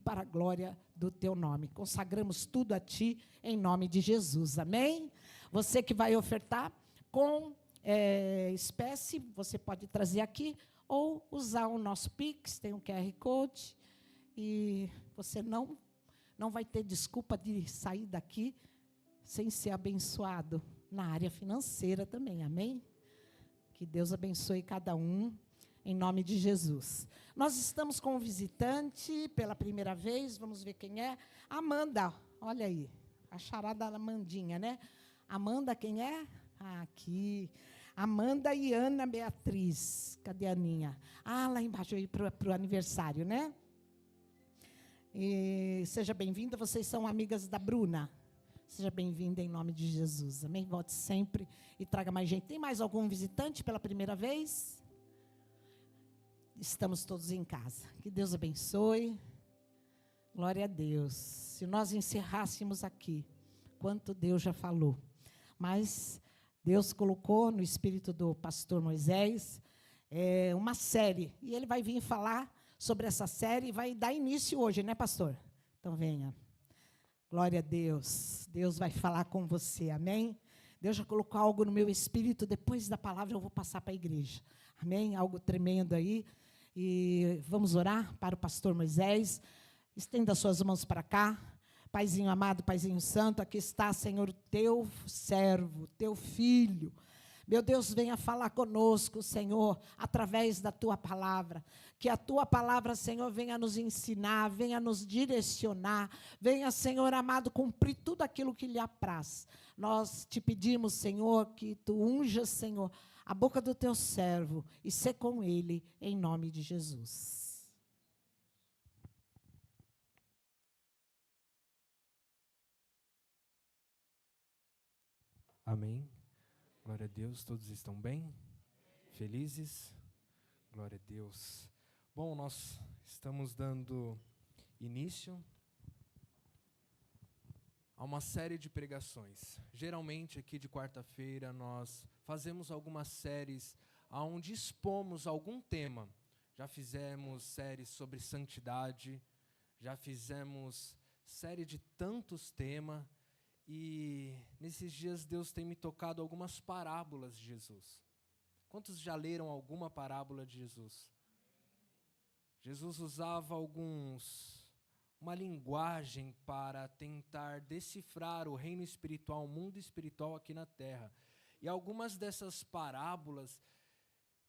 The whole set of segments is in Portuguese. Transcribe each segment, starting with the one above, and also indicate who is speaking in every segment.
Speaker 1: para a glória do teu nome. Consagramos tudo a ti, em nome de Jesus. Amém? Você que vai ofertar com espécie, você pode trazer aqui, ou usar o nosso Pix, tem um QR Code, e você não vai ter desculpa de sair daqui sem ser abençoado na área financeira também, amém? Que Deus abençoe cada um, em nome de Jesus. Nós estamos com um visitante pela primeira vez, vamos ver quem é. Amanda, olha aí, a charada da Amandinha, né? Amanda, quem é? Aqui. Amanda e Ana Beatriz. Cadê a Aninha? Lá embaixo aí para o aniversário, né? E seja bem-vinda, vocês são amigas da Bruna. Seja bem-vinda em nome de Jesus. Amém? Volte sempre e traga mais gente. Tem mais algum visitante pela primeira vez? Estamos todos em casa. Que Deus abençoe. Glória a Deus. Se nós encerrássemos aqui, quanto Deus já falou. Mas Deus colocou no espírito do pastor Moisés uma série. E ele vai vir falar sobre essa série e vai dar início hoje, né, pastor? Então venha. Glória a Deus. Deus vai falar com você, amém? Deus já colocou algo no meu espírito, depois da palavra eu vou passar para a igreja. Amém? Algo tremendo aí. E vamos orar para o pastor Moisés. Estenda suas mãos para cá. Paizinho amado, Paizinho santo, aqui está, Senhor, teu servo, teu filho. Meu Deus, venha falar conosco, Senhor, através da tua palavra. Que a tua palavra, Senhor, venha nos ensinar, venha nos direcionar. Venha, Senhor amado, cumprir tudo aquilo que lhe apraz. Nós te pedimos, Senhor, que tu unjas, Senhor, a boca do teu servo e sê com ele, em nome de Jesus.
Speaker 2: Amém. Glória a Deus, todos estão bem? Felizes? Glória a Deus. Bom, nós estamos dando início a uma série de pregações. Geralmente, aqui de quarta-feira, nós fazemos algumas séries onde expomos algum tema. Já fizemos séries sobre santidade, já fizemos série de tantos temas. E nesses dias Deus tem me tocado algumas parábolas de Jesus. Quantos já leram alguma parábola de Jesus? Jesus usava uma linguagem para tentar decifrar o reino espiritual, o mundo espiritual aqui na terra. E algumas dessas parábolas,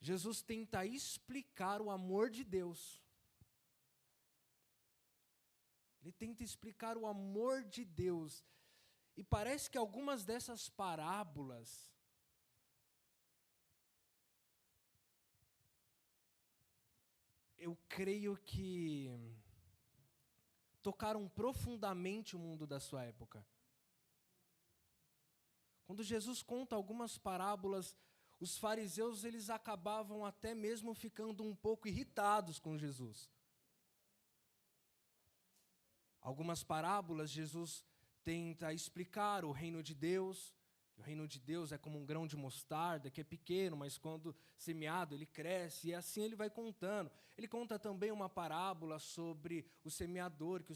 Speaker 2: Jesus tenta explicar o amor de Deus. Ele tenta explicar o amor de Deus. E parece que algumas dessas parábolas eu creio que tocaram profundamente o mundo da sua época. Quando Jesus conta algumas parábolas, os fariseus eles acabavam até mesmo ficando um pouco irritados com Jesus. Algumas parábolas Jesus tenta explicar o reino de Deus. O reino de Deus é como um grão de mostarda, que é pequeno, mas quando semeado ele cresce, e assim ele vai contando. Ele conta também uma parábola sobre o semeador, que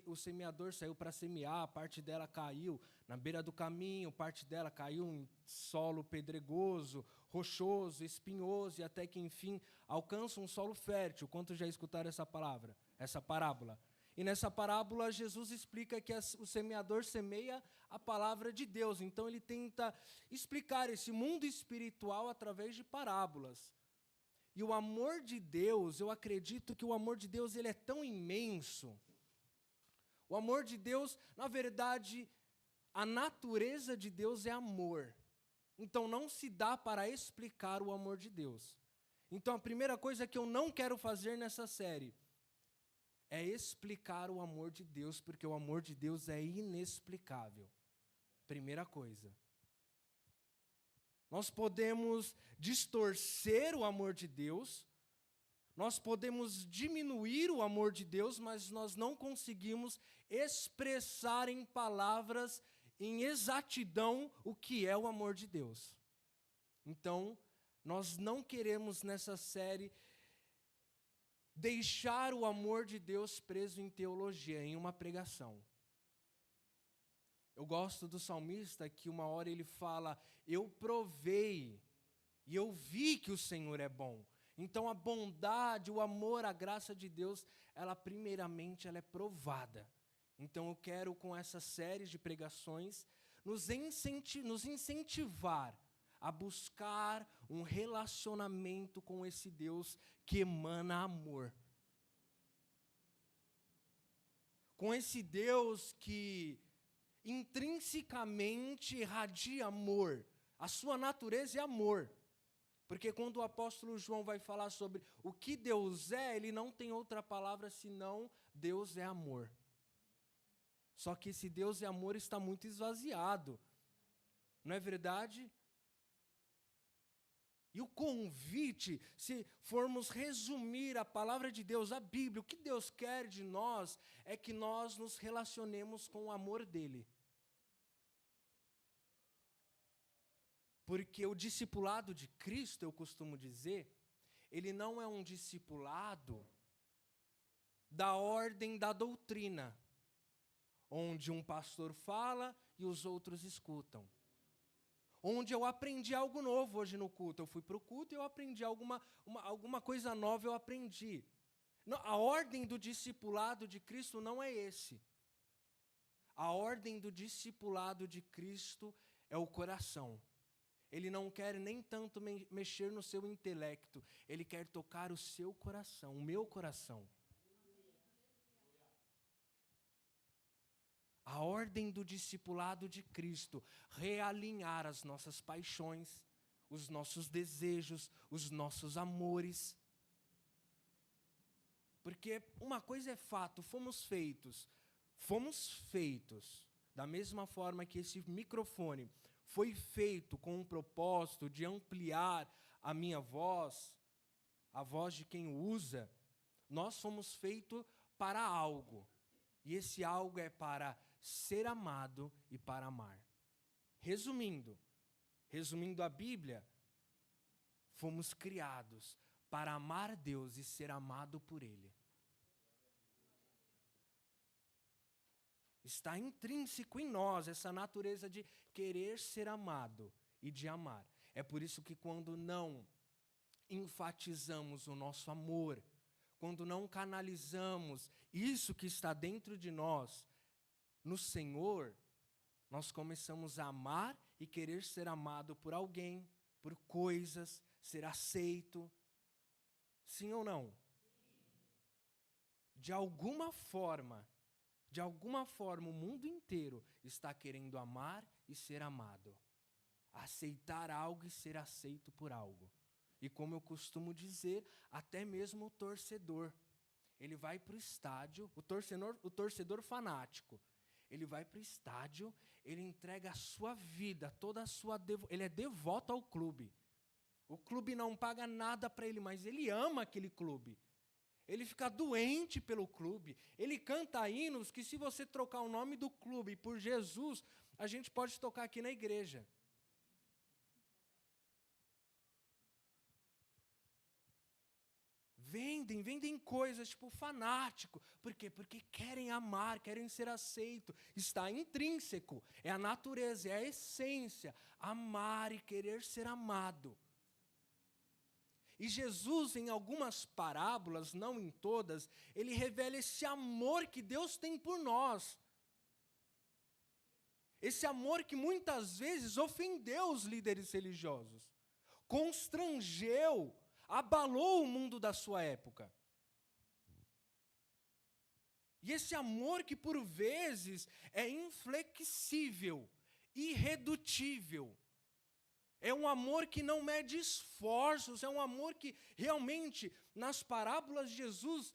Speaker 2: o semeador saiu para semear, parte dela caiu na beira do caminho, parte dela caiu em solo pedregoso, rochoso, espinhoso, e até que, enfim, alcança um solo fértil. Quantos já escutaram essa parábola? E nessa parábola, Jesus explica que o semeador semeia a palavra de Deus. Então, ele tenta explicar esse mundo espiritual através de parábolas. E o amor de Deus, eu acredito que o amor de Deus ele é tão imenso. O amor de Deus, na verdade, a natureza de Deus é amor. Então, não se dá para explicar o amor de Deus. Então, a primeira coisa que eu não quero fazer nessa série é explicar o amor de Deus, porque o amor de Deus é inexplicável. Primeira coisa. Nós podemos distorcer o amor de Deus, nós podemos diminuir o amor de Deus, mas nós não conseguimos expressar em palavras, em exatidão, o que é o amor de Deus. Então, nós não queremos nessa série deixar o amor de Deus preso em teologia, em uma pregação. Eu gosto do salmista que uma hora ele fala, eu provei e eu vi que o Senhor é bom. Então a bondade, o amor, a graça de Deus, ela primeiramente ela é provada. Então eu quero com essa série de pregações nos incentivar a buscar um relacionamento com esse Deus que emana amor. Com esse Deus que intrinsecamente irradia amor. A sua natureza é amor. Porque quando o apóstolo João vai falar sobre o que Deus é, ele não tem outra palavra senão Deus é amor. Só que esse Deus é amor está muito esvaziado. Não é verdade? E o convite, se formos resumir a palavra de Deus, a Bíblia, o que Deus quer de nós é que nós nos relacionemos com o amor dele. Porque o discipulado de Cristo, eu costumo dizer, ele não é um discipulado da ordem da doutrina, onde um pastor fala e os outros escutam. Onde eu aprendi algo novo hoje no culto. Eu fui para o culto e eu aprendi alguma coisa nova, eu aprendi. Não, a ordem do discipulado de Cristo não é esse. A ordem do discipulado de Cristo é o coração. Ele não quer nem tanto mexer no seu intelecto. Ele quer tocar o seu coração, o meu coração. A ordem do discipulado de Cristo, realinhar as nossas paixões, os nossos desejos, os nossos amores. Porque uma coisa é fato, fomos feitos da mesma forma que esse microfone foi feito com o propósito de ampliar a minha voz, a voz de quem o usa, nós fomos feitos para algo. E esse algo é para ser amado e para amar. Resumindo a Bíblia, fomos criados para amar Deus e ser amado por Ele. Está intrínseco em nós essa natureza de querer ser amado e de amar. É por isso que quando não enfatizamos o nosso amor, quando não canalizamos isso que está dentro de nós no Senhor, nós começamos a amar e querer ser amado por alguém, por coisas, ser aceito. Sim ou não? Sim. De alguma forma, o mundo inteiro está querendo amar e ser amado. Aceitar algo e ser aceito por algo. E como eu costumo dizer, até mesmo o torcedor. Ele vai para o estádio, o torcedor fanático. Ele vai para o estádio, ele entrega a sua vida, toda a sua ele é devoto ao clube. O clube não paga nada para ele, mas ele ama aquele clube. Ele fica doente pelo clube. Ele canta hinos que, se você trocar o nome do clube por Jesus, a gente pode tocar aqui na igreja. Vendem coisas tipo fanático. Por quê? Porque querem amar, querem ser aceito. Está intrínseco, é a natureza, é a essência. Amar e querer ser amado. E Jesus, em algumas parábolas, não em todas, ele revela esse amor que Deus tem por nós. Esse amor que muitas vezes ofendeu os líderes religiosos, constrangeu, abalou o mundo da sua época. E esse amor que por vezes é inflexível, irredutível. É um amor que não mede esforços, é um amor que realmente, nas parábolas de Jesus,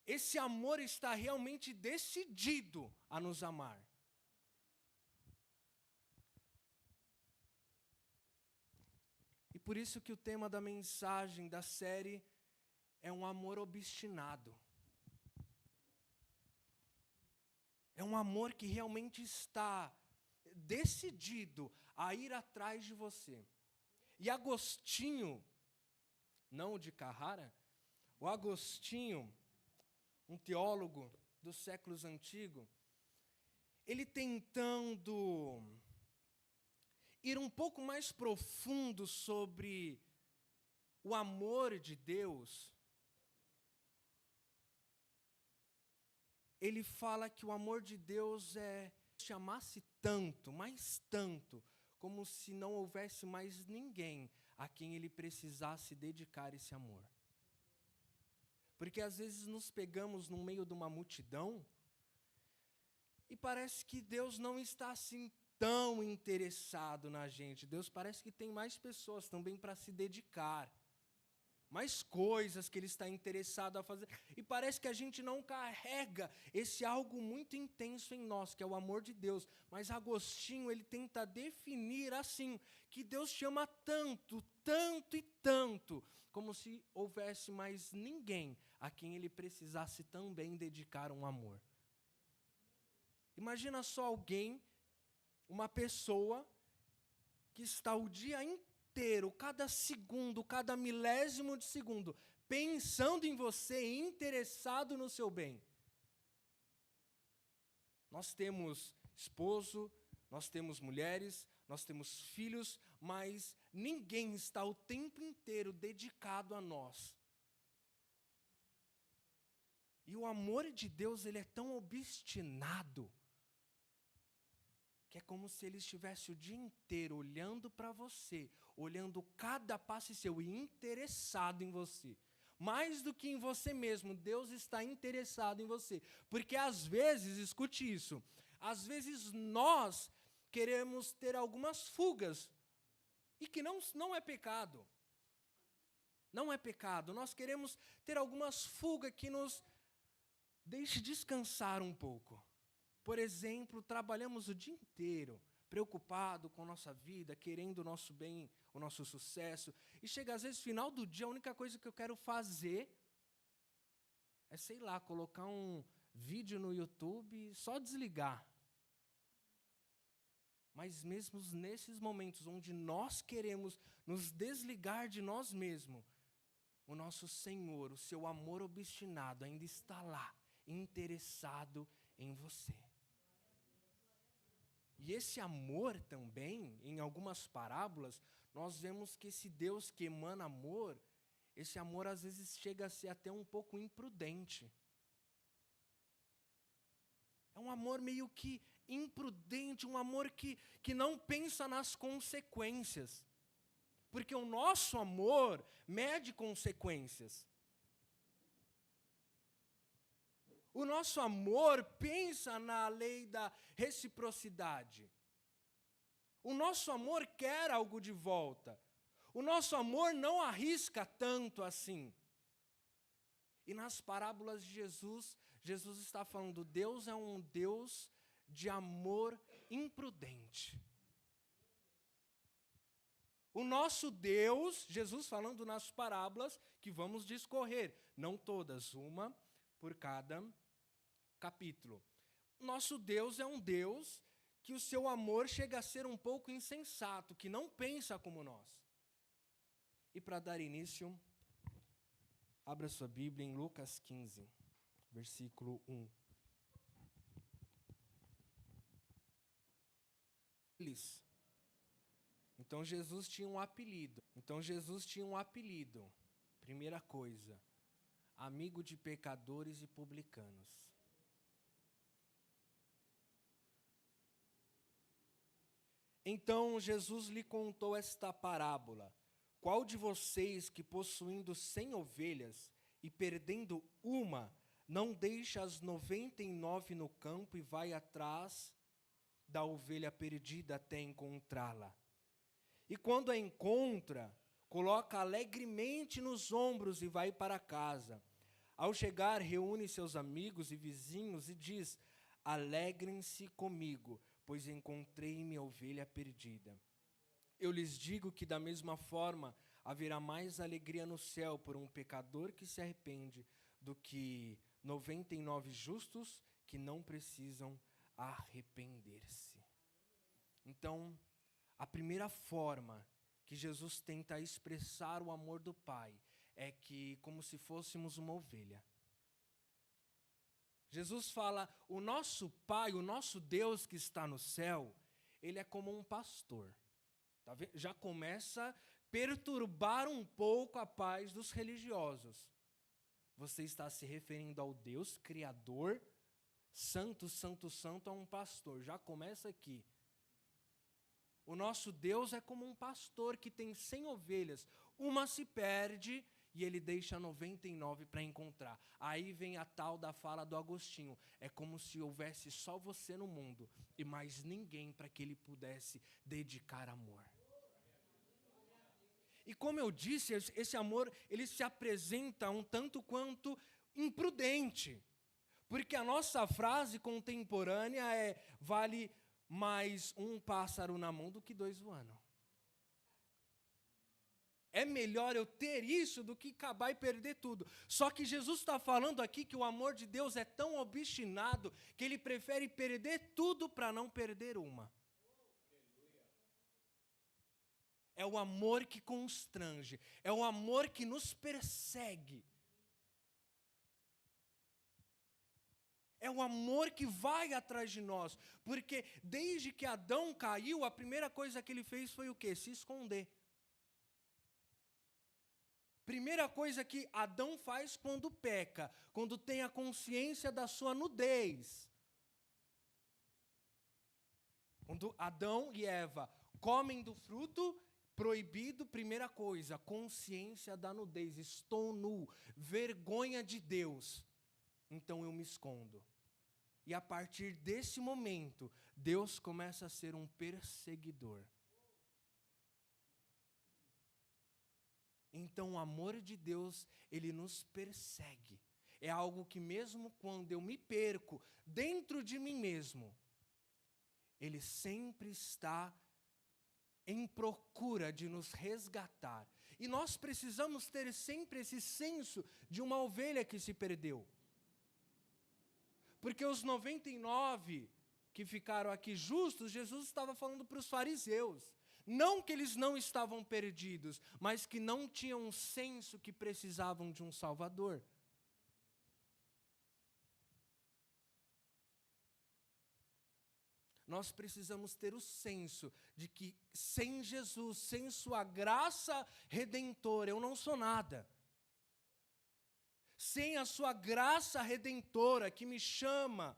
Speaker 2: esse amor está realmente decidido a nos amar. E por isso que o tema da mensagem da série é um amor obstinado. É um amor que realmente está decidido a ir atrás de você. E Agostinho, não o de Carrara, O Agostinho, um teólogo dos séculos antigos, ele tentando ir um pouco mais profundo sobre o amor de Deus, ele fala que o amor de Deus te amasse tanto, mais tanto, como se não houvesse mais ninguém a quem ele precisasse dedicar esse amor. Porque às vezes nos pegamos no meio de uma multidão e parece que Deus não está assim tão interessado na gente. Deus parece que tem mais pessoas também para se dedicar, mais coisas que Ele está interessado a fazer. E parece que a gente não carrega esse algo muito intenso em nós, que é o amor de Deus. Mas Agostinho, ele tenta definir assim, que Deus te ama tanto, tanto e tanto, como se houvesse mais ninguém a quem Ele precisasse também dedicar um amor. Imagina só alguém, uma pessoa, que está o dia inteiro, cada segundo, cada milésimo de segundo, pensando em você, interessado no seu bem. Nós temos esposo, nós temos mulheres, nós temos filhos, mas ninguém está o tempo inteiro dedicado a nós. E o amor de Deus, ele é tão obstinado, que é como se Ele estivesse o dia inteiro olhando para você, olhando cada passo seu e interessado em você. Mais do que em você mesmo, Deus está interessado em você. Porque às vezes, escute isso, às vezes nós queremos ter algumas fugas, e que não é pecado. Não é pecado. Nós queremos ter algumas fugas que nos deixe descansar um pouco. Por exemplo, trabalhamos o dia inteiro, preocupado com a nossa vida, querendo o nosso bem, o nosso sucesso. E chega às vezes, final do dia, a única coisa que eu quero fazer é, sei lá, colocar um vídeo no YouTube e só desligar. Mas mesmo nesses momentos onde nós queremos nos desligar de nós mesmos, o nosso Senhor, o seu amor obstinado ainda está lá, interessado em você. E esse amor também, em algumas parábolas, nós vemos que esse Deus que emana amor, esse amor às vezes chega a ser até um pouco imprudente. É um amor meio que imprudente, um amor que não pensa nas consequências. Porque o nosso amor mede consequências. O nosso amor pensa na lei da reciprocidade. O nosso amor quer algo de volta. O nosso amor não arrisca tanto assim. E nas parábolas de Jesus, Jesus está falando, Deus é um Deus de amor imprudente. O nosso Deus, Jesus falando nas parábolas, que vamos discorrer, não todas, uma por cada capítulo. Nosso Deus é um Deus que o seu amor chega a ser um pouco insensato, que não pensa como nós. E para dar início, abra sua Bíblia em Lucas 15, versículo 1. Então Jesus tinha um apelido. Primeira coisa, amigo de pecadores e publicanos. Então Jesus lhe contou esta parábola. Qual de vocês que possuindo 100 ovelhas e perdendo uma, não deixa as 99 no campo e vai atrás da ovelha perdida até encontrá-la? E quando a encontra, coloca alegremente nos ombros e vai para casa. Ao chegar, reúne seus amigos e vizinhos e diz, alegrem-se comigo, pois encontrei minha ovelha perdida. Eu lhes digo que da mesma forma haverá mais alegria no céu por um pecador que se arrepende do que 99 justos que não precisam arrepender-se. Então, a primeira forma que Jesus tenta expressar o amor do Pai é que como se fôssemos uma ovelha. Jesus fala, o nosso Pai, o nosso Deus que está no céu, ele é como um pastor. Tá vendo? Já começa a perturbar um pouco a paz dos religiosos. Você está se referindo ao Deus Criador, santo, santo, santo, a um pastor. Já começa aqui. O nosso Deus é como um pastor que tem 100 ovelhas. Uma se perde e ele deixa 99 para encontrar. Aí vem a tal da fala do Agostinho. É como se houvesse só você no mundo e mais ninguém para que ele pudesse dedicar amor. E como eu disse, esse amor, ele se apresenta um tanto quanto imprudente. Porque a nossa frase contemporânea é: vale mais um pássaro na mão do que 2 voando. É melhor eu ter isso do que acabar e perder tudo. Só que Jesus está falando aqui que o amor de Deus é tão obstinado que ele prefere perder tudo para não perder uma. É o amor que constrange, é o amor que nos persegue. É o amor que vai atrás de nós, porque desde que Adão caiu, a primeira coisa que ele fez foi o quê? Se esconder. Primeira coisa que Adão faz quando peca, quando tem a consciência da sua nudez. Quando Adão e Eva comem do fruto proibido, primeira coisa, consciência da nudez. Estou nu, vergonha de Deus. Então eu me escondo. E a partir desse momento, Deus começa a ser um perseguidor. Então o amor de Deus, ele nos persegue. É algo que mesmo quando eu me perco dentro de mim mesmo, ele sempre está em procura de nos resgatar. E nós precisamos ter sempre esse senso de uma ovelha que se perdeu. Porque os 99 que ficaram aqui justos, Jesus estava falando para os fariseus. Não que eles não estavam perdidos, mas que não tinham um senso que precisavam de um Salvador. Nós precisamos ter o senso de que sem Jesus, sem sua graça redentora, eu não sou nada. Sem a sua graça redentora que me chama,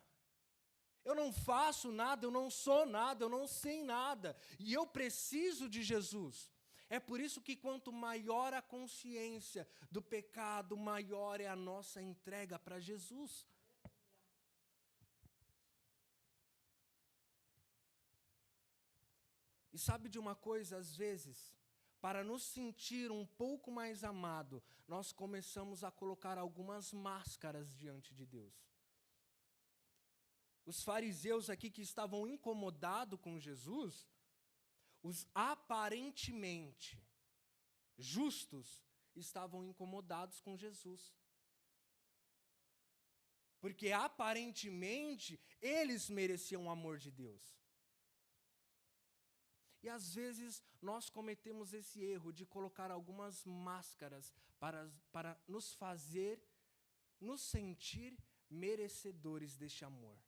Speaker 2: eu não faço nada, eu não sou nada, eu não sei nada. E eu preciso de Jesus. É por isso que quanto maior a consciência do pecado, maior é a nossa entrega para Jesus. E sabe de uma coisa, às vezes, para nos sentir um pouco mais amado, nós começamos a colocar algumas máscaras diante de Deus. Os fariseus aqui que estavam incomodados com Jesus, os aparentemente justos, estavam incomodados com Jesus. Porque aparentemente eles mereciam o amor de Deus. E às vezes nós cometemos esse erro de colocar algumas máscaras para nos fazer, nos sentir merecedores deste amor.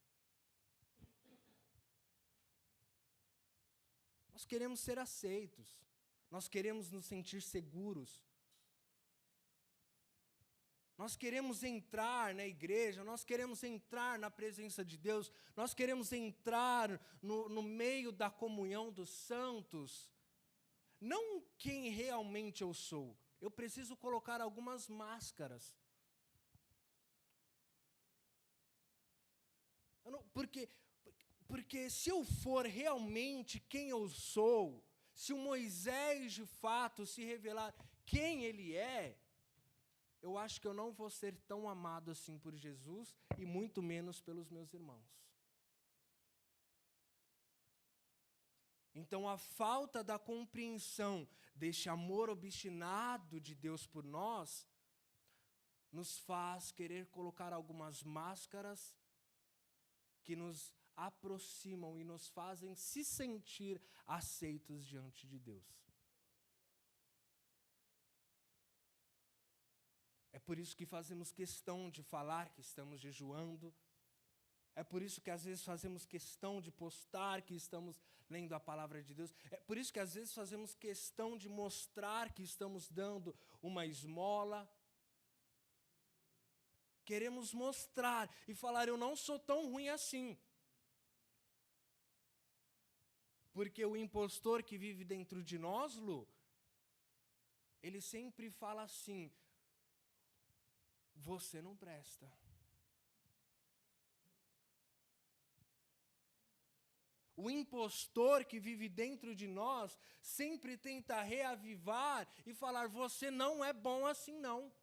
Speaker 2: Nós queremos ser aceitos, nós queremos nos sentir seguros. Nós queremos entrar na igreja, nós queremos entrar na presença de Deus, nós queremos entrar no meio da comunhão dos santos. Não quem realmente eu sou. Eu preciso colocar algumas máscaras. Porque se eu for realmente quem eu sou, se o Moisés de fato se revelar quem ele é, eu acho que eu não vou ser tão amado assim por Jesus e muito menos pelos meus irmãos. Então, a falta da compreensão deste amor obstinado de Deus por nós, nos faz querer colocar algumas máscaras que nos aproximam e nos fazem se sentir aceitos diante de Deus. É por isso que fazemos questão de falar que estamos jejuando. É por isso que às vezes fazemos questão de postar que estamos lendo a palavra de Deus. É por isso que às vezes fazemos questão de mostrar que estamos dando uma esmola. Queremos mostrar e falar, eu não sou tão ruim assim. Porque o impostor que vive dentro de nós, Lu, ele sempre fala assim, você não presta. O impostor que vive dentro de nós sempre tenta reavivar e falar, você não é bom assim não.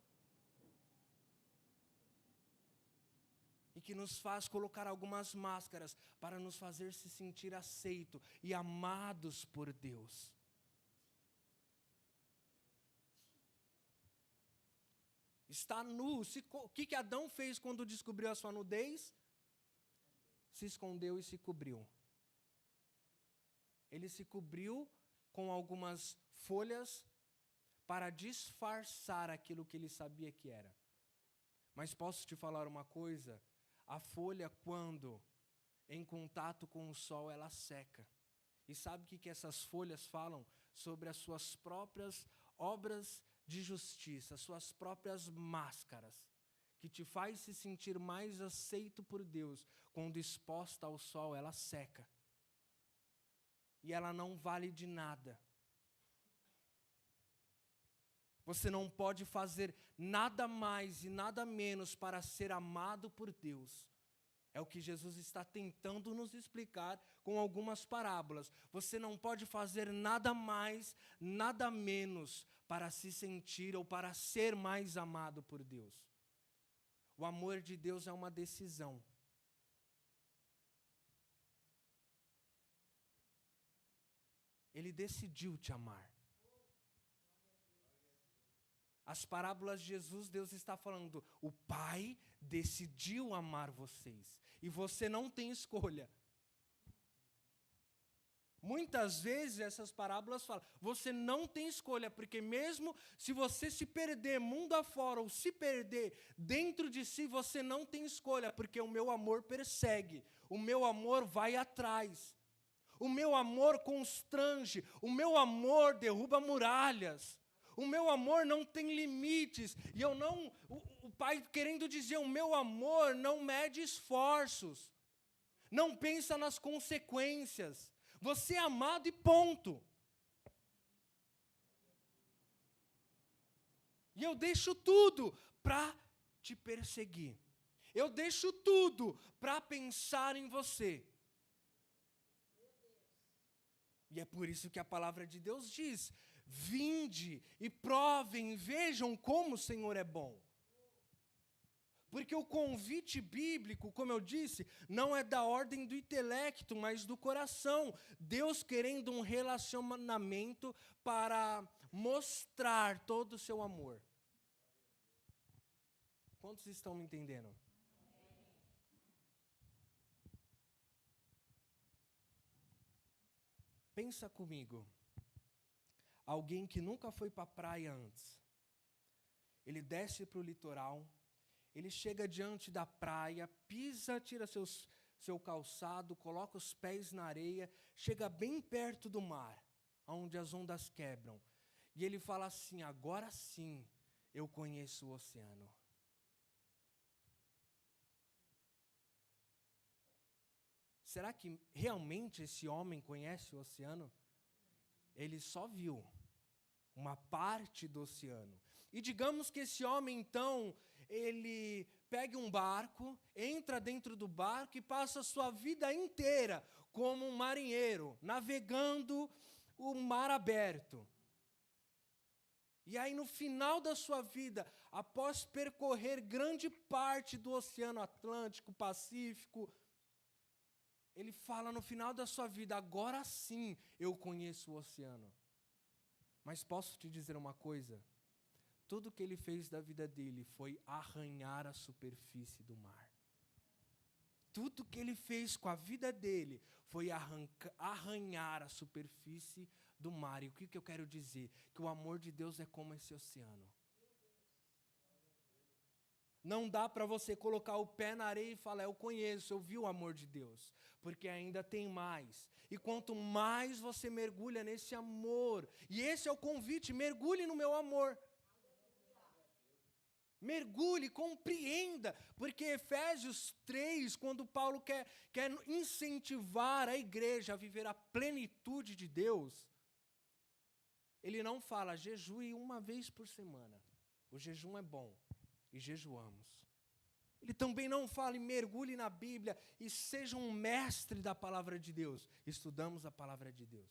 Speaker 2: E que nos faz colocar algumas máscaras para nos fazer se sentir aceito e amados por Deus. Está nu. O que Adão fez quando descobriu a sua nudez? Se escondeu e se cobriu. Ele se cobriu com algumas folhas para disfarçar aquilo que ele sabia que era. Mas posso te falar uma coisa? A folha, quando em contato com o sol, ela seca. E sabe o que essas folhas falam? Sobre as suas próprias obras de justiça, suas próprias máscaras, que te faz se sentir mais aceito por Deus. Quando exposta ao sol, ela seca. E ela não vale de nada. Você não pode fazer nada mais e nada menos para ser amado por Deus. É o que Jesus está tentando nos explicar com algumas parábolas. Você não pode fazer nada mais, nada menos para se sentir ou para ser mais amado por Deus. O amor de Deus é uma decisão. Ele decidiu te amar. As parábolas de Jesus, Deus está falando, o Pai decidiu amar vocês. E você não tem escolha. Muitas vezes essas parábolas falam, você não tem escolha, porque mesmo se você se perder mundo afora, ou se perder dentro de si, você não tem escolha, porque o meu amor persegue, o meu amor vai atrás. O meu amor constrange, o meu amor derruba muralhas. O meu amor não tem limites. E eu não, o Pai querendo dizer, o meu amor não mede esforços. Não pensa nas consequências. Você é amado e ponto. E eu deixo tudo para te perseguir. Eu deixo tudo para pensar em você. E é por isso que a palavra de Deus diz, vinde e provem, vejam como o Senhor é bom. Porque o convite bíblico, como eu disse, não é da ordem do intelecto, mas do coração. Deus querendo um relacionamento para mostrar todo o seu amor. Quantos estão me entendendo? Pensa comigo. Alguém que nunca foi para a praia antes. Ele desce para o litoral. Ele chega diante da praia, pisa, tira seu calçado, coloca os pés na areia, chega bem perto do mar, onde as ondas quebram. E ele fala assim, agora sim eu conheço o oceano. Será que realmente esse homem conhece o oceano? Ele só viu uma parte do oceano. E digamos que esse homem, então, ele pega um barco, entra dentro do barco e passa a sua vida inteira como um marinheiro, navegando o mar aberto. E aí, no final da sua vida, após percorrer grande parte do Oceano Atlântico, Pacífico, ele fala no final da sua vida, agora sim eu conheço o oceano. Mas posso te dizer uma coisa? Tudo que ele fez da vida dele foi arranhar a superfície do mar. Tudo que ele fez com a vida dele foi arranhar a superfície do mar. E o que eu quero dizer? Que o amor de Deus é como esse oceano. Não dá para você colocar o pé na areia e falar, eu conheço, eu vi o amor de Deus. Porque ainda tem mais. E quanto mais você mergulha nesse amor, e esse é o convite, mergulhe no meu amor. Mergulhe, compreenda, porque Efésios 3, quando Paulo quer incentivar a igreja a viver a plenitude de Deus, ele não fala, jejue uma vez por semana. O jejum é bom, e jejuamos. Ele também não fala e mergulhe na Bíblia e seja um mestre da palavra de Deus. Estudamos a palavra de Deus.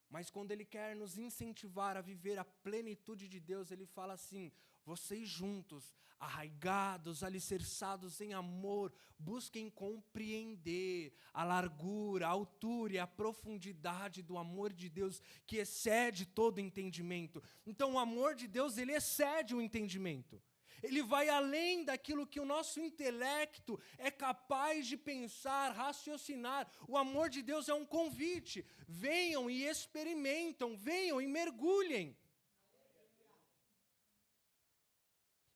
Speaker 2: Mas quando ele quer nos incentivar a viver a plenitude de Deus, ele fala assim, vocês juntos, arraigados, alicerçados em amor, busquem compreender a largura, a altura e a profundidade do amor de Deus, que excede todo entendimento. Então o amor de Deus, ele excede o entendimento. Ele vai além daquilo que o nosso intelecto é capaz de pensar, raciocinar. O amor de Deus é um convite. Venham e experimentam, venham e mergulhem.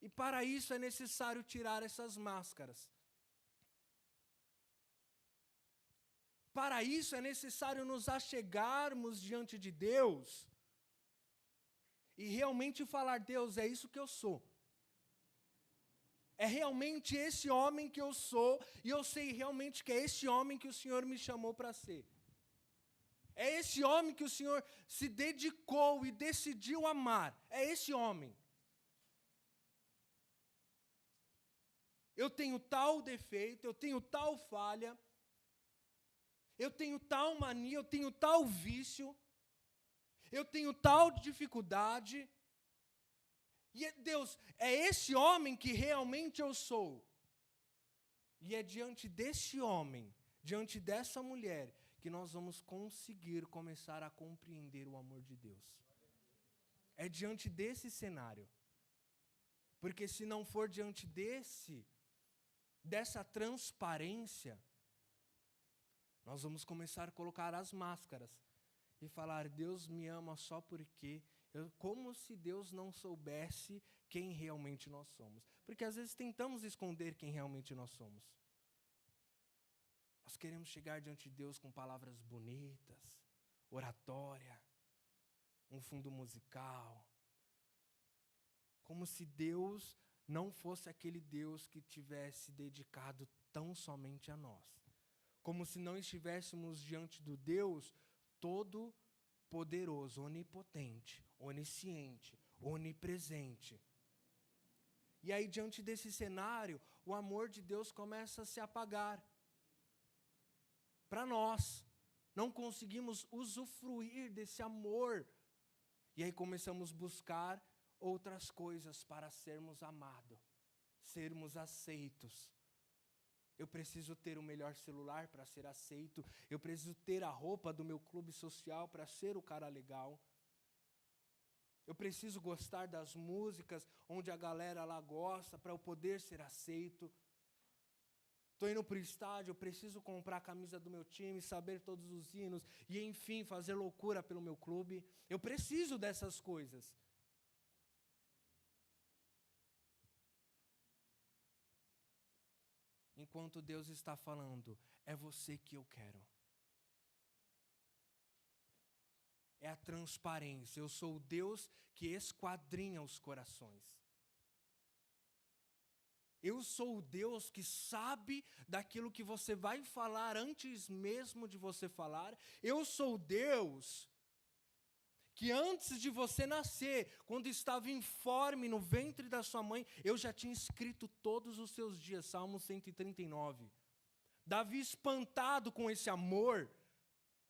Speaker 2: E para isso é necessário tirar essas máscaras. Para isso é necessário nos achegarmos diante de Deus e realmente falar, Deus, é isso que eu sou. É realmente esse homem que eu sou, e eu sei realmente que é esse homem que o Senhor me chamou para ser. É esse homem que o Senhor se dedicou e decidiu amar. É esse homem. Eu tenho tal defeito, eu tenho tal falha, eu tenho tal mania, eu tenho tal vício, eu tenho tal dificuldade. E Deus, é esse homem que realmente eu sou. E é diante desse homem, diante dessa mulher, que nós vamos conseguir começar a compreender o amor de Deus. É diante desse cenário. Porque se não for diante dessa transparência, nós vamos começar a colocar as máscaras e falar, Deus me ama só porque... como se Deus não soubesse quem realmente nós somos. Porque às vezes tentamos esconder quem realmente nós somos. Nós queremos chegar diante de Deus com palavras bonitas, oratória, um fundo musical. Como se Deus não fosse aquele Deus que tivesse dedicado tão somente a nós. Como se não estivéssemos diante do Deus todo-poderoso, onipotente, onisciente, onipresente. E aí, diante desse cenário, o amor de Deus começa a se apagar. Para nós, não conseguimos usufruir desse amor. E aí começamos a buscar outras coisas para sermos amados, sermos aceitos. Eu preciso ter o melhor celular para ser aceito. Eu preciso ter a roupa do meu clube social para ser o cara legal. Eu preciso gostar das músicas onde a galera lá gosta para eu poder ser aceito. Estou indo para o estádio, eu preciso comprar a camisa do meu time, saber todos os hinos e, enfim, fazer loucura pelo meu clube. Eu preciso dessas coisas. Enquanto Deus está falando, é você que eu quero. É a transparência. Eu sou o Deus que esquadrinha os corações. Eu sou o Deus que sabe daquilo que você vai falar antes mesmo de você falar. Eu sou o Deus que antes de você nascer, quando estava informe no ventre da sua mãe, eu já tinha escrito todos os seus dias. Salmo 139. Davi, espantado com esse amor,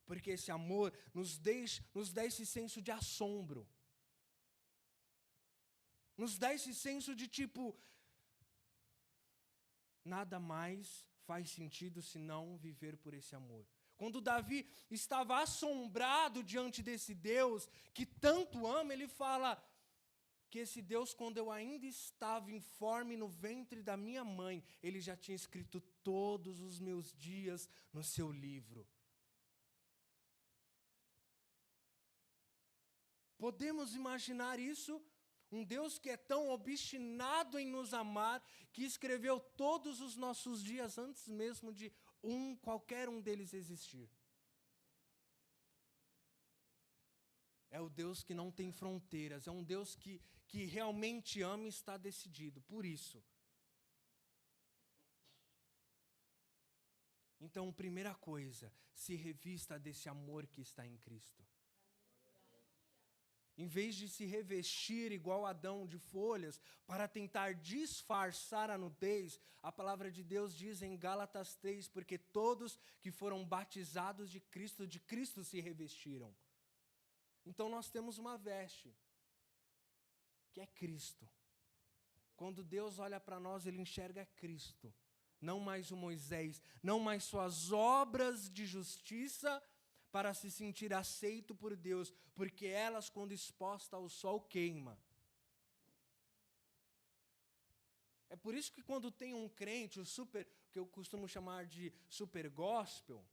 Speaker 2: porque esse amor nos dá esse senso de assombro. Nos dá esse senso de tipo, nada mais faz sentido senão viver por esse amor. Quando Davi estava assombrado diante desse Deus que tanto ama, ele fala que esse Deus, quando eu ainda estava informe no ventre da minha mãe, ele já tinha escrito todos os meus dias no seu livro. Podemos imaginar isso? Um Deus que é tão obstinado em nos amar, que escreveu todos os nossos dias antes mesmo de qualquer um deles existir. É o Deus que não tem fronteiras, é um Deus que realmente ama e está decidido, por isso. Então, primeira coisa, se revista desse amor que está em Cristo. Em vez de se revestir igual Adão de folhas, para tentar disfarçar a nudez, a palavra de Deus diz em Gálatas 3, porque todos que foram batizados de Cristo se revestiram. Então nós temos uma veste, que é Cristo. Quando Deus olha para nós, Ele enxerga Cristo. Não mais o Moisés, não mais suas obras de justiça, para se sentir aceito por Deus, porque elas, quando expostas ao sol, queimam. É por isso que quando tem um crente, que eu costumo chamar de super gospel,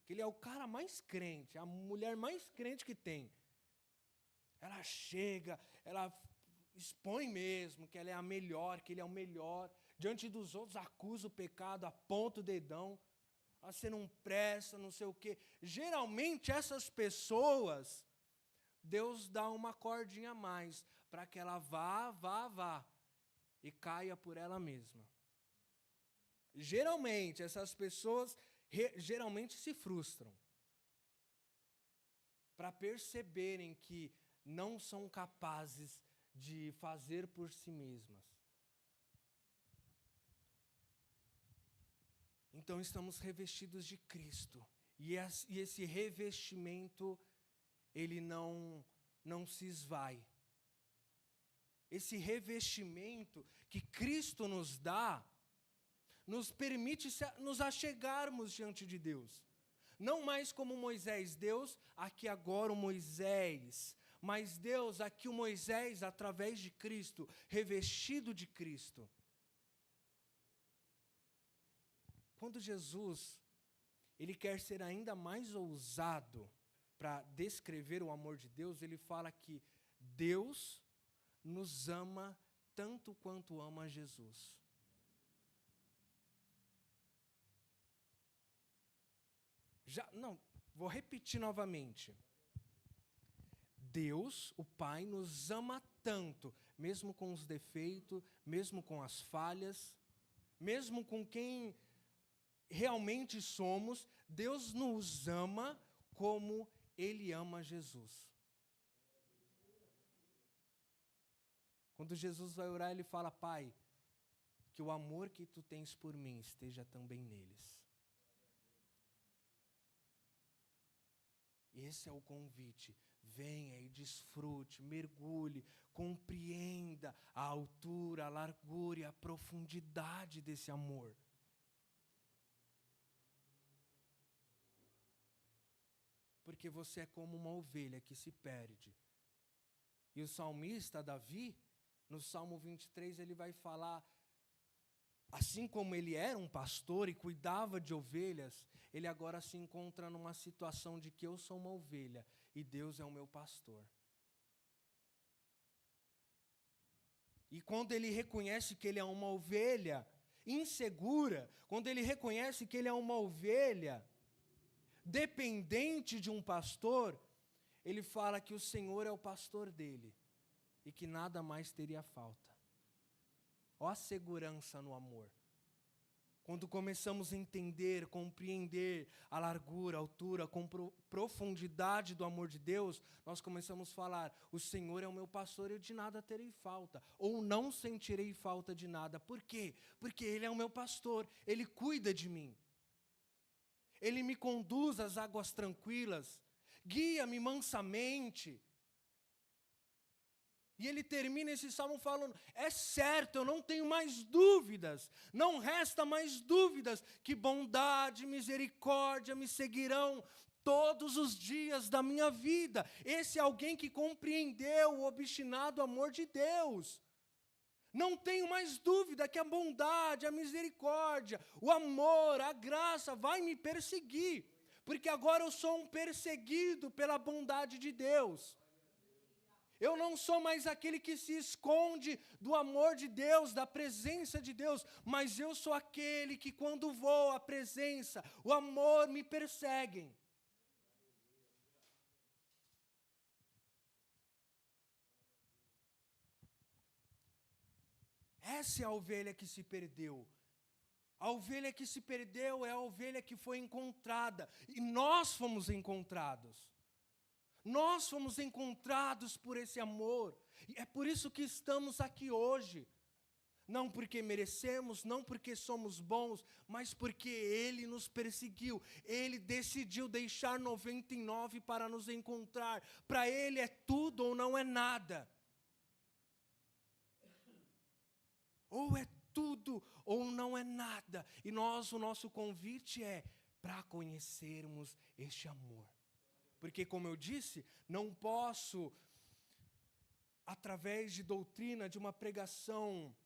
Speaker 2: que ele é o cara mais crente, a mulher mais crente que tem. Ela chega, ela expõe mesmo que ela é a melhor, que ele é o melhor. Diante dos outros, acusa o pecado, aponta o dedão. Você não presta, não sei o quê. Geralmente, essas pessoas, Deus dá uma cordinha a mais, para que ela vá, e caia por ela mesma. Geralmente, essas pessoas geralmente se frustram, para perceberem que não são capazes de fazer por si mesmas. Então, estamos revestidos de Cristo. E esse revestimento, ele não se esvai. Esse revestimento que Cristo nos dá, nos permite nos achegarmos diante de Deus. Não mais como Moisés, Deus, aqui agora o Moisés. Mas Deus, aqui o Moisés, através de Cristo, revestido de Cristo. Quando Jesus, ele quer ser ainda mais ousado para descrever o amor de Deus, ele fala que Deus nos ama tanto quanto ama Jesus. Vou repetir novamente. Deus, o Pai, nos ama tanto, mesmo com os defeitos, mesmo com as falhas, mesmo com quem realmente somos, Deus nos ama como Ele ama Jesus. Quando Jesus vai orar, Ele fala: Pai, que o amor que Tu tens por mim esteja também neles. Esse é o convite. Venha e desfrute, mergulhe, compreenda a altura, a largura e a profundidade desse amor. Porque você é como uma ovelha que se perde. E o salmista Davi, no Salmo 23, ele vai falar, assim como ele era um pastor e cuidava de ovelhas, ele agora se encontra numa situação de que eu sou uma ovelha e Deus é o meu pastor. E quando ele reconhece que ele é uma ovelha insegura, quando ele reconhece que ele é uma ovelha dependente de um pastor, ele fala que o Senhor é o pastor dele e que nada mais teria falta. Ó a segurança no amor. Quando começamos a entender, compreender a largura, a altura, a profundidade do amor de Deus, nós começamos a falar: o Senhor é o meu pastor, eu de nada terei falta, ou não sentirei falta de nada. Por quê? Porque Ele é o meu pastor, Ele cuida de mim. Ele me conduz às águas tranquilas, guia-me mansamente. E ele termina esse salmo falando: é certo, eu não tenho mais dúvidas, não resta mais dúvidas, que bondade e misericórdia me seguirão todos os dias da minha vida. Esse é alguém que compreendeu o obstinado amor de Deus. Não tenho mais dúvida que a bondade, a misericórdia, o amor, a graça vai me perseguir, porque agora eu sou um perseguido pela bondade de Deus. Eu não sou mais aquele que se esconde do amor de Deus, da presença de Deus, mas eu sou aquele que quando vou à presença, o amor me persegue. Essa é a ovelha que se perdeu. A ovelha que se perdeu é a ovelha que foi encontrada. E nós fomos encontrados. Nós fomos encontrados por esse amor. E é por isso que estamos aqui hoje. Não porque merecemos, não porque somos bons, mas porque Ele nos perseguiu. Ele decidiu deixar 99 para nos encontrar. Para Ele é tudo ou não é nada. Ou é tudo ou não é nada. E o nosso convite é para conhecermos este amor. Porque, como eu disse, não posso, através de doutrina, de uma pregação,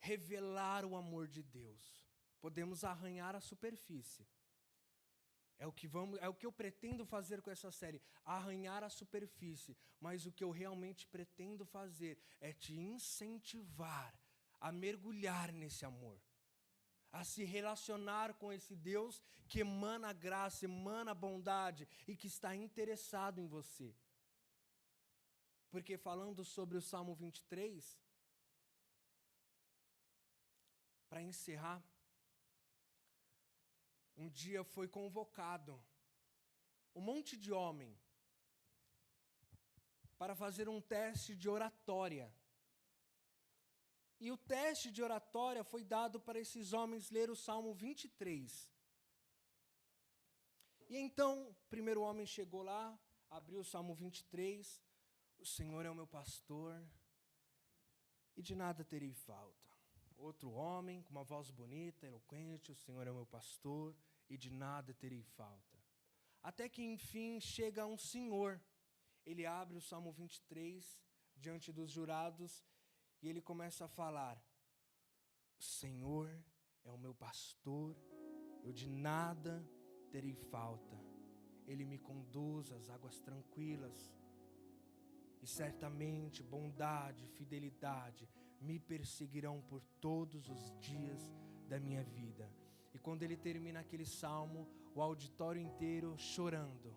Speaker 2: revelar o amor de Deus. Podemos arranhar a superfície. É o que eu pretendo fazer com essa série, arranhar a superfície. Mas o que eu realmente pretendo fazer é te incentivar a mergulhar nesse amor, a se relacionar com esse Deus que emana graça, emana bondade e que está interessado em você. Porque falando sobre o Salmo 23, para encerrar, um dia foi convocado um monte de homem para fazer um teste de oratória. E o teste de oratória foi dado para esses homens ler o Salmo 23. E então, o primeiro homem chegou lá, abriu o Salmo 23. O Senhor é o meu pastor e de nada terei falta. Outro homem, com uma voz bonita, eloquente, o Senhor é o meu pastor e de nada terei falta. Até que, enfim, chega um senhor. Ele abre o Salmo 23 diante dos jurados e ele começa a falar: o Senhor é o meu pastor, eu de nada terei falta. Ele me conduz às águas tranquilas e certamente bondade e fidelidade me perseguirão por todos os dias da minha vida. E quando ele termina aquele salmo, o auditório inteiro chorando.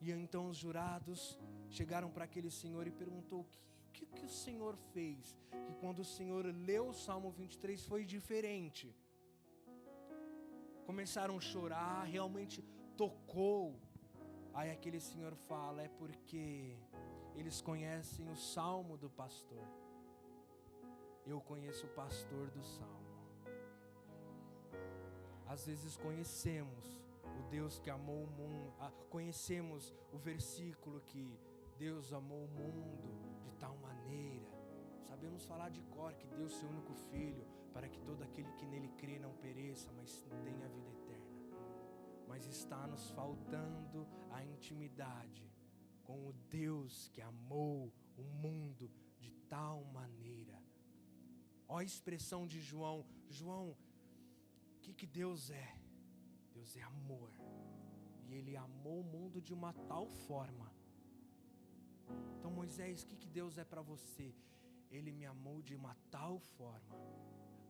Speaker 2: E então os jurados chegaram para aquele senhor e perguntou: o que o senhor fez? E quando o senhor leu o Salmo 23 foi diferente. Começaram a chorar, realmente tocou. Aí aquele senhor fala: é porque eles conhecem o Salmo do pastor. Eu conheço o pastor do Salmo. Às vezes conhecemos o Deus que amou o mundo, conhecemos o versículo que Deus amou o mundo de tal maneira. Sabemos falar de cor que Deus seu único Filho, para que todo aquele que nele crê não pereça, mas tenha a vida eterna. Mas está nos faltando a intimidade com o Deus que amou o mundo de tal maneira. Ó a expressão de João. João, o que Deus é? Deus é amor. E Ele amou o mundo de uma tal forma. Então, Moisés, o que Deus é para você? Ele me amou de uma tal forma.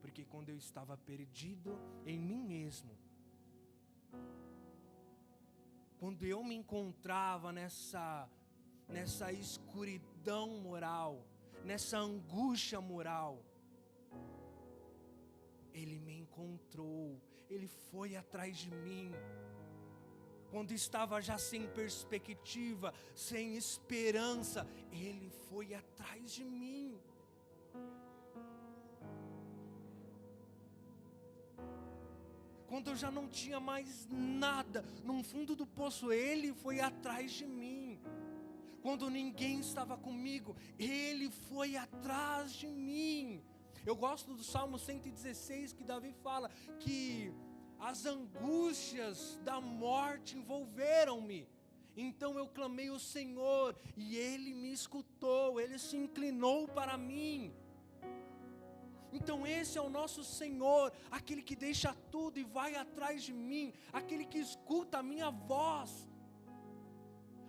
Speaker 2: Porque quando eu estava perdido em mim mesmo, quando eu me encontrava nessa escuridão moral, nessa angústia moral, Ele me encontrou, Ele foi atrás de mim. Quando estava já sem perspectiva, sem esperança, Ele foi atrás de mim. Quando eu já não tinha mais nada, no fundo do poço, Ele foi atrás de mim. Quando ninguém estava comigo, Ele foi atrás de mim. Eu gosto do Salmo 116, que Davi fala que as angústias da morte envolveram-me. Então eu clamei ao Senhor e Ele me escutou, Ele se inclinou para mim. Então esse é o nosso Senhor, aquele que deixa tudo e vai atrás de mim, aquele que escuta a minha voz.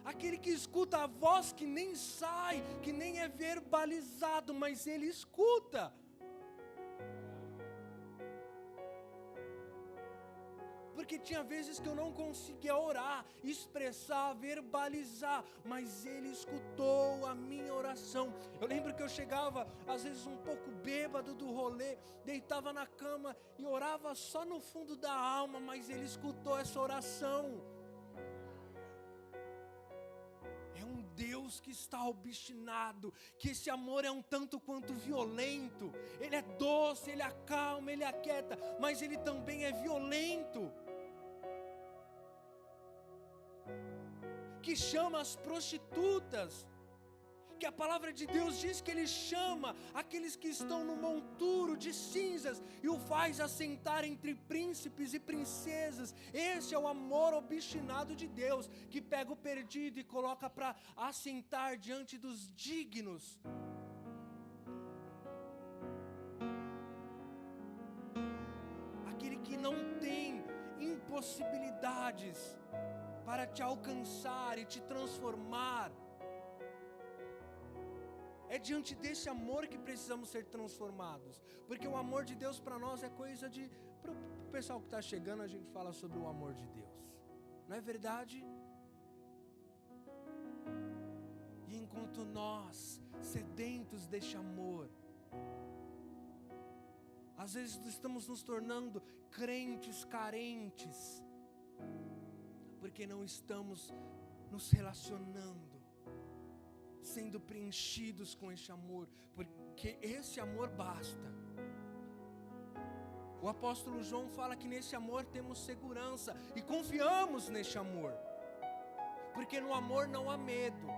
Speaker 2: aquele que escuta a voz que nem sai, que nem é verbalizado, mas ele escuta. Porque tinha vezes que eu não conseguia orar, expressar, verbalizar, mas ele escutou a minha oração. Eu lembro que eu chegava, às vezes um pouco bêbado do rolê, deitava na cama e orava só no fundo da alma, mas ele escutou essa oração. É um Deus que está obstinado, que esse amor é um tanto quanto violento. Ele é doce, ele acalma, ele aquieta, mas ele também é violento. Que chama as prostitutas, que a palavra de Deus diz que ele chama aqueles que estão no monturo de cinzas e o faz assentar entre príncipes e princesas. Esse é o amor obstinado de Deus, que pega o perdido e coloca para assentar diante dos dignos. Aquele que não tem impossibilidades para te alcançar e te transformar. É diante desse amor que precisamos ser transformados, porque o amor de Deus para nós é coisa de... Para o pessoal que está chegando, a gente fala sobre o amor de Deus, não é verdade? E enquanto nós, sedentos deste amor, às vezes estamos nos tornando crentes carentes, porque não estamos nos relacionando, sendo preenchidos com este amor, porque esse amor basta. O apóstolo João fala que nesse amor temos segurança e confiamos neste amor, porque no amor não há medo.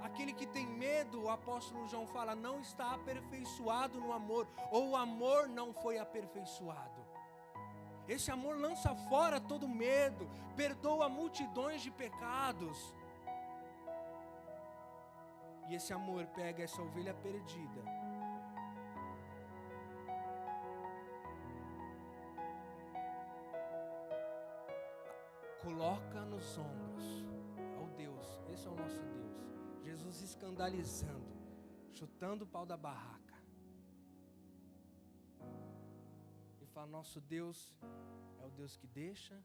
Speaker 2: Aquele que tem medo, o apóstolo João fala, não está aperfeiçoado no amor, ou o amor não foi aperfeiçoado. Esse amor lança fora todo medo, perdoa multidões de pecados. E esse amor pega essa ovelha perdida, coloca nos ombros. Oh Deus, esse é o nosso Deus. Jesus escandalizando, chutando o pau da barraca. E fala, nosso Deus é o Deus que deixa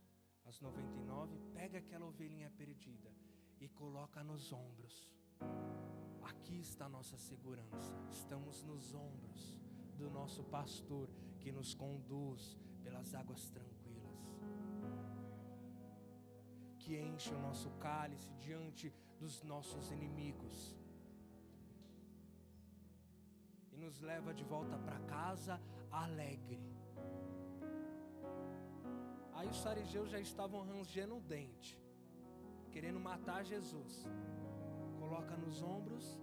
Speaker 2: as 99, pega aquela ovelhinha perdida e coloca nos ombros. Aqui está a nossa segurança. Estamos nos ombros do nosso pastor que nos conduz pelas águas tranquilas, que enche o nosso cálice diante dos nossos inimigos e nos leva de volta para casa alegre. Aí os fariseus já estavam rangendo o dente, querendo matar Jesus. Coloca nos ombros,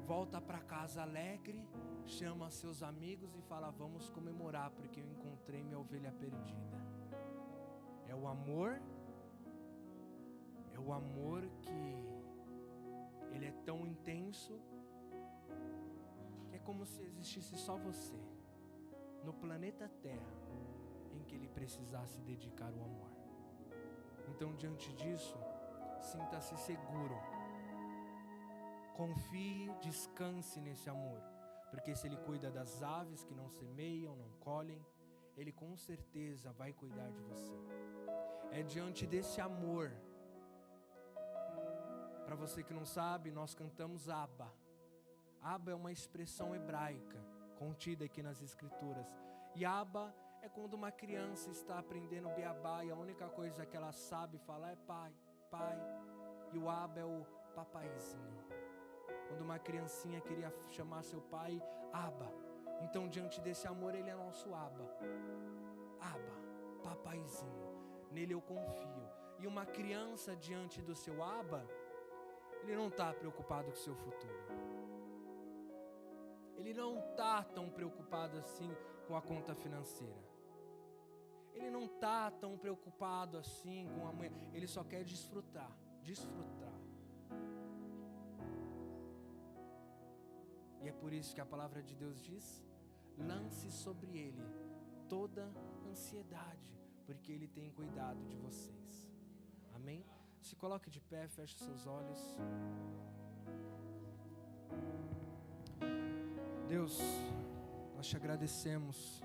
Speaker 2: volta para casa alegre, chama seus amigos e fala, vamos comemorar, porque eu encontrei minha ovelha perdida. É o amor que ele é tão intenso, que é como se existisse só você, no planeta Terra, em que ele precisasse dedicar o amor. Então, diante disso, sinta-se seguro. Confie, descanse nesse amor, porque se ele cuida das aves que não semeiam, não colhem, ele com certeza vai cuidar de você. É diante desse amor. Para você que não sabe, nós cantamos Abba. Abba é uma expressão hebraica contida aqui nas escrituras. E Abba é quando uma criança está aprendendo beabá e a única coisa que ela sabe falar é pai, pai. E o Abba é o papaizinho. Quando uma criancinha queria chamar seu pai, Abba. Então, diante desse amor, ele é nosso Abba. Abba, papaizinho. Nele eu confio. E uma criança diante do seu Abba, ele não está preocupado com o seu futuro. Ele não está tão preocupado assim com a conta financeira. Ele não está tão preocupado assim com a mãe. Ele só quer desfrutar. E é por isso que a palavra de Deus diz, lance sobre ele toda ansiedade, porque ele tem cuidado de vocês. Amém? Se coloque de pé, feche seus olhos. Deus, nós te agradecemos,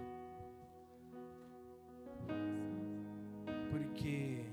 Speaker 2: porque